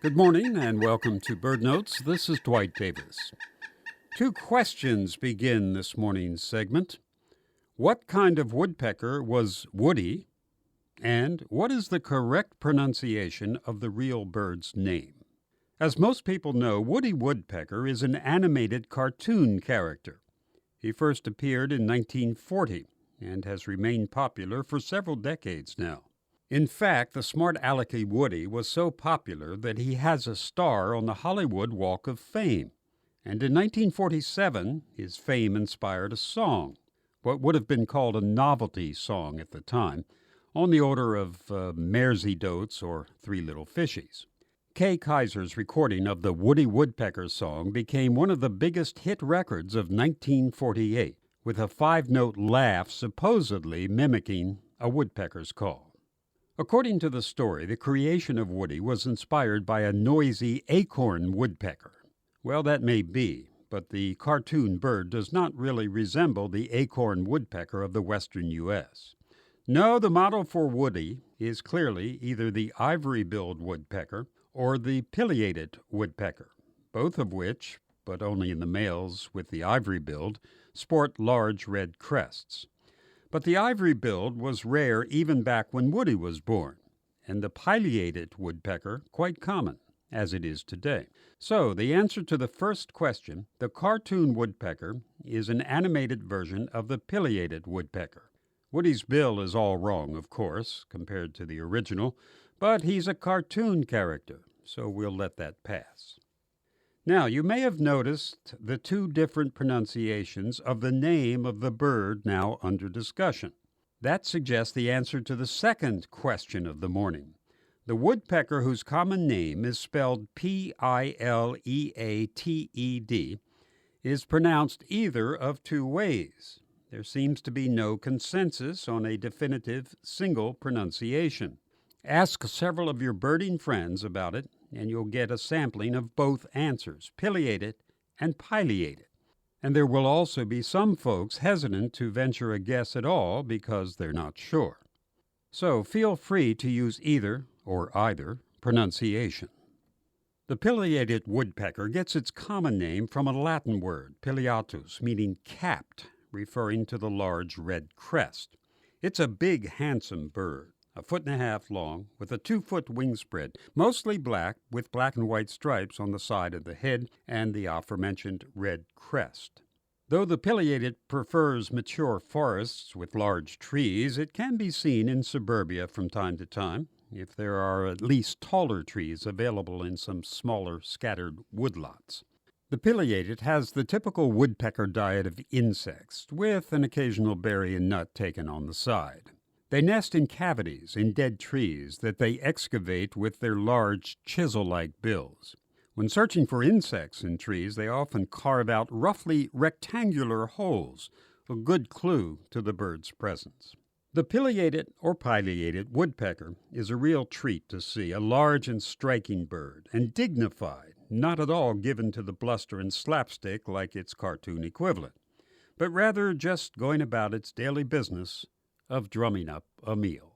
Good morning and welcome to Bird Notes. This is Dwight Davis. Two questions begin this morning's segment. What kind of woodpecker was Woody? And what is the correct pronunciation of the real bird's name? As most people know, Woody Woodpecker is an animated cartoon character. He first appeared in 1940 and has remained popular for several decades now. In fact, the smart alecky Woody was so popular that he has a star on the Hollywood Walk of Fame. And in 1947, his fame inspired a song, what would have been called a novelty song at the time, on the order of Maresy Dotes or Three Little Fishies. Kay Kaiser's recording of the Woody Woodpecker song became one of the biggest hit records of 1948, with a 5-note laugh supposedly mimicking a woodpecker's call. According to the story, the creation of Woody was inspired by a noisy acorn woodpecker. Well, that may be, but the cartoon bird does not really resemble the acorn woodpecker of the western U.S. No, the model for Woody is clearly either the ivory-billed woodpecker or the pileated woodpecker, both of which, but only in the males with the ivory-billed, sport large red crests. But the ivory-billed was rare even back when Woody was born, and the pileated woodpecker quite common, as it is today. So, the answer to the first question, the cartoon woodpecker is an animated version of the pileated woodpecker. Woody's bill is all wrong, of course, compared to the original, but he's a cartoon character, so we'll let that pass. Now, you may have noticed the two different pronunciations of the name of the bird now under discussion. That suggests the answer to the second question of the morning. The woodpecker whose common name is spelled Pileated is pronounced either of two ways. There seems to be no consensus on a definitive single pronunciation. Ask several of your birding friends about it, and you'll get a sampling of both answers, pileated and pileated. And there will also be some folks hesitant to venture a guess at all because they're not sure. So feel free to use either or either pronunciation. The pileated woodpecker gets its common name from a Latin word, pileatus, meaning capped, referring to the large red crest. It's a big, handsome bird, 1.5 feet long, with a 2-foot wingspread, mostly black, with black and white stripes on the side of the head and the aforementioned red crest. Though the pileated prefers mature forests with large trees, it can be seen in suburbia from time to time, if there are at least taller trees available in some smaller scattered woodlots. The pileated has the typical woodpecker diet of insects, with an occasional berry and nut taken on the side. They nest in cavities in dead trees that they excavate with their large chisel-like bills. When searching for insects in trees, they often carve out roughly rectangular holes, a good clue to the bird's presence. The pileated or pileated woodpecker is a real treat to see, a large and striking bird, and dignified, not at all given to the bluster and slapstick like its cartoon equivalent, but rather just going about its daily business of drumming up a meal.